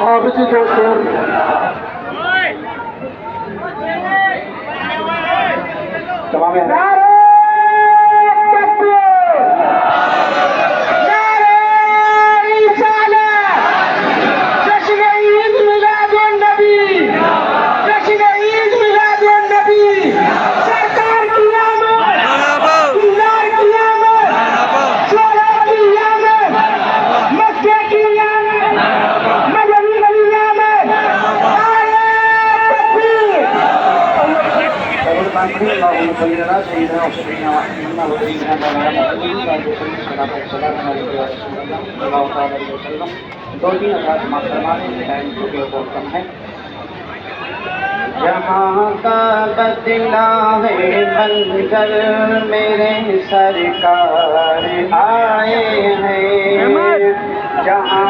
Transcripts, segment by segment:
آپ اسی جو شور تمام اللهم صل على سيدنا وسيدنا وحبيبنا ونبينا مولانا محمد صلى الله عليه وسلم. دو تین افراد معاف فرما دیں، ٹائم کیونکہ بہت کم ہے. جہاں کا بدلا ہے منظر میرے سرکار آئے ہیں، جہاں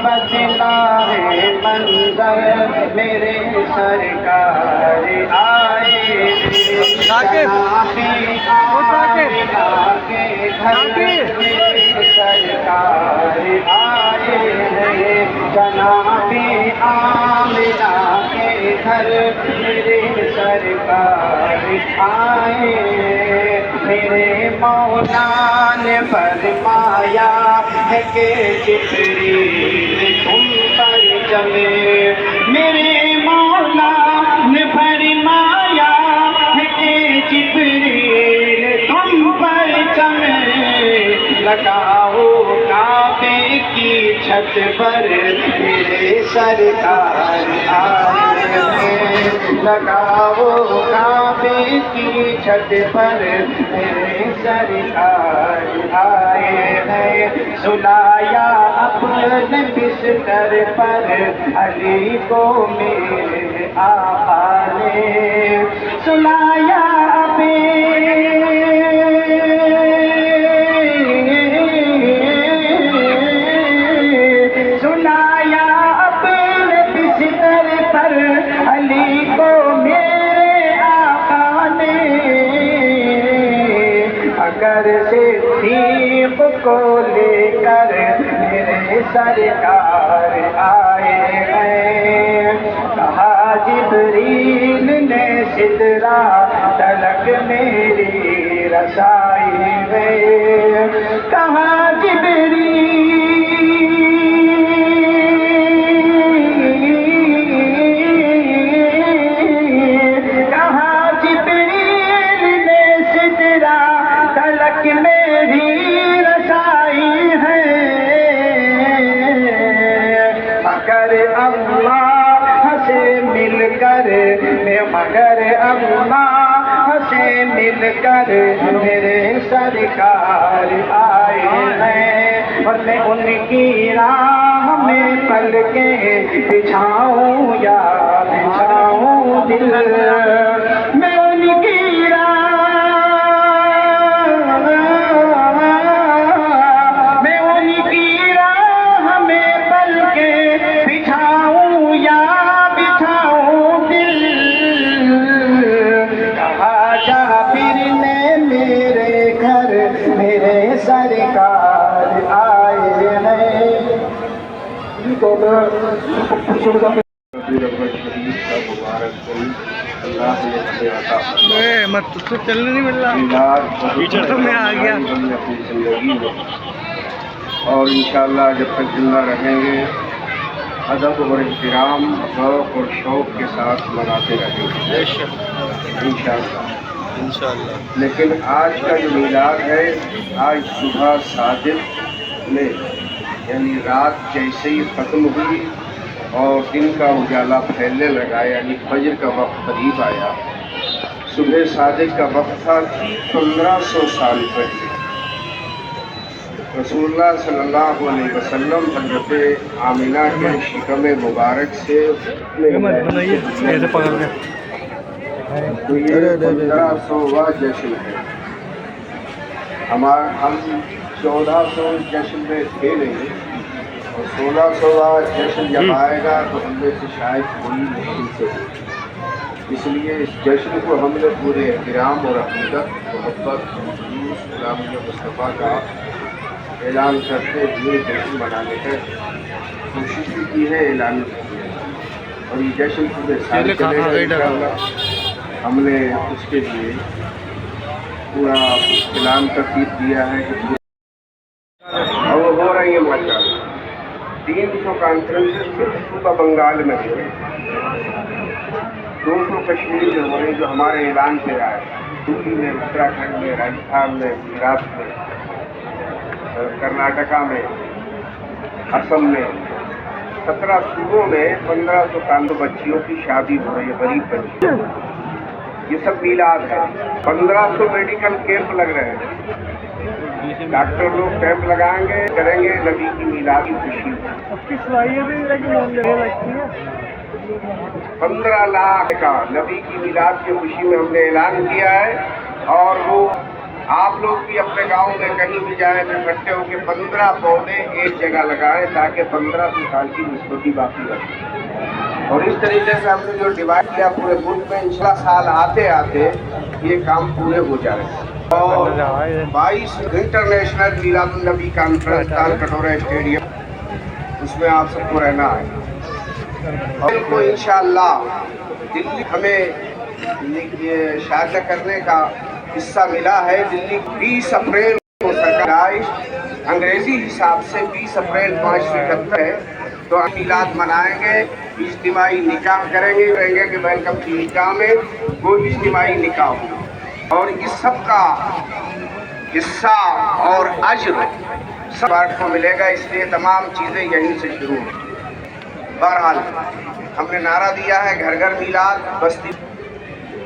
بدلا ہے منظر میرے سرکار آئے ہیں، جناب آمنہ کے گھر میرے سرکار آئے ہیں، جناب آمنہ کے گھر میرے سرکار آئے ہیں. میرے مولا نے فرمایا ہے کہ جبریل تم پر جمے، میرے مولا نے فرمایا ہے کہ جبریل تم پر جمے. لگاؤ کعبے کی چھت پر میرے سرکار آئے ہیں، لگاؤ کعبے کی چھت پر میرے سرکار آئے ہیں، سلایا اپنے بستر پر علی کو میرے آقا نے، سلایا سلایا اپنے بستر پر علی کو میرے آقا نے، اگر صدیق کو لے کر میرے سرکار آئے ہیں، کہا جبریل نے سدرا تلک میری رسائی میں، کہا جبریل نے سدرا تلک میری رسائی ہے، مگر اللہ سے مل کر مل کر میرے سرکار آئے ہیں، اور میں ان کی راہ میں پلکیں بچھاؤں یا بچھاؤں دل، میں ان کی راہ میں پلکیں بچھاؤں یا بچھاؤں دل، کہا جابر نے میرے گھر میرے سرکار آئے ہیں۔ مت تو چلنے نہیں مل رہا، پیچھے تو میں آ گیا اپنی زندگی میں، اور انشاءاللہ جب تک زندہ رہیں گے ادب اور احترام، ذوق اور شوق کے ساتھ مناتے رہیں گے انشاءاللہ۔ لیکن آج کا جو میلاد ہے، آج صبح صادق میں یعنی رات جیسے ہی ختم ہوئی اور دن کا اجالا پھیلنے لگا، یعنی فجر کا وقت قریب آیا، صبح صادق کا وقت تھا 1500 سال پہلے رسول اللہ صلی اللہ علیہ وسلم حضرت آمنہ کے شکم مبارک سے ایسے پکڑ کے تو یہ 1500واں جشن ہے۔ ہم 1400 جشن میں تھے نہیں، اور 1600واں جشن جب آئے گا تو ہم میں سے شاید کوئی نہیں سے ہو، اس لیے اس جشن کو ہم نے پورے احترام اور عقیدت محبت خلوص غلام مصطفیٰ کا اعلان کرتے ہوئے جشن منانے کا کوشش بھی کی ہے، اعلان بھی ہے، اور یہ جشن پورے سال چلے گا انشاءاللہ۔ ہم نے اس کے لیے پورا اعلان ترتیب دیا ہے کہ اور وہ ہو رہی ہے ماشاءاللہ۔ 300 کانفرنسز صوبہ بنگال میں ہو رہی ہیں، 200 کشمیر میں ہو رہی جو ہمارے اعلان پہ آئے، یوپی میں، اتراکھنڈ میں، راجستھان میں، گجرات میں، کرناٹکا میں، اسم میں، 17 صوبوں میں 1500 کاندو بچیوں کی شادی ہو رہی ہے، غریب بچیوں۔ یہ سب میلاد ہے۔ 1500 میڈیکل کیمپ لگ رہے ہیں، ڈاکٹر لوگ کیمپ لگائیں گے، کریں گے نبی کی میلاد کی خوشی میں۔ 15 لاکھ کا نبی کی میلاد کی خوشی میں ہم نے اعلان کیا ہے، اور وہ آپ لوگ بھی اپنے گاؤں میں کہیں بھی جائیں تو اکٹھے ہو کے 15 پودے ایک جگہ لگائیں تاکہ 1500 سال کی نسبتی باقی رکھیں۔ اور اس طریقے سے ہم نے جو ڈیوائڈ کیا پورے ملک میں، انشاءاللہ سال آتے آتے یہ کام پورے ہو جائے۔ اور 22 انٹرنیشنل میلاد النبی کانفرنس تال کٹورا اسٹیڈیم، اس میں آپ سب کو رہنا ہے۔ اور کو انشاءاللہ دلی ہمیں شادی کرنے کا حصہ ملا ہے۔ دلی 20 اپریل کو سرکار انگریزی حساب سے 20 اپریل 571 ہے، تو ہم میلاد منائیں گے، اجتماعی نکاح کریں گے، کہیں گے کہ ویلکم کی نکاح میں وہ اجتماعی نکاح ہوگا، اور اس سب کا حصہ اور اجر سب کو ملے گا، اس لیے تمام چیزیں یہیں سے شروع ہیں۔ بہرحال ہم نے نعرہ دیا ہے گھر گھر میلاد، بستی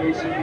ACP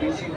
DCP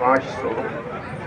500,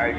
ID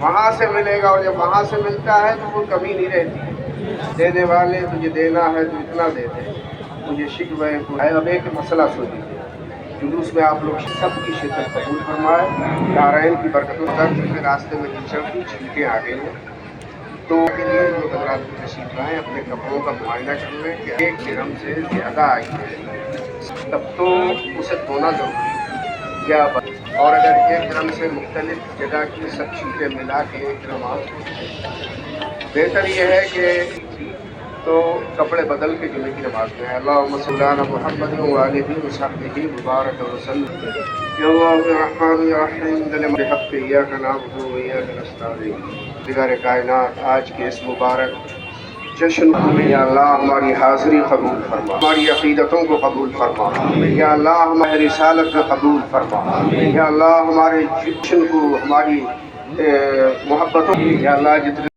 وہاں سے ملے گا، اور جب وہاں سے ملتا ہے تو وہ کمی نہیں رہتی، دینے والے تجھے دینا ہے تو اتنا دے دے، مجھے شکوہ ہے۔ اب ایک مسئلہ سن لیجیے، جلوس میں آپ لوگ سب کی شرکت قبول فرمائے، دارائن کی برکتوں تک کیونکہ راستے میں چلتی چھینکیں آ گئی ہیں، تو کے لیے جو حضرات کو تشریف لائیں اپنے کپڑوں کا معائنہ کر لیں کہ ایک درہم سے زیادہ آئی ہے تب تو اسے دھونا ضروری ہے یا اور اگر ایک درہم سے مختلف جگہ کی سب چیزیں ملا کے ایک نماز بہتر یہ ہے کہ تو کپڑے بدل کے جمعے کی نماز میں اللہم صلی علی محمد وآلہ وصحبہ مبارک وسلم یا اللہ الرحمن الرحیم ذل حق ایاک نعبد و ایاک نستعین۔ دیگر کائنات آج کے اس مبارک جشن میں یا اللہ ہماری حاضری قبول فرما، ہماری عقیدتوں کو قبول فرما، یا اللہ ہماری رسالت کو قبول فرما، یا اللہ ہمارے جشن کو، ہماری محبتوں کو، یا اللہ جتنے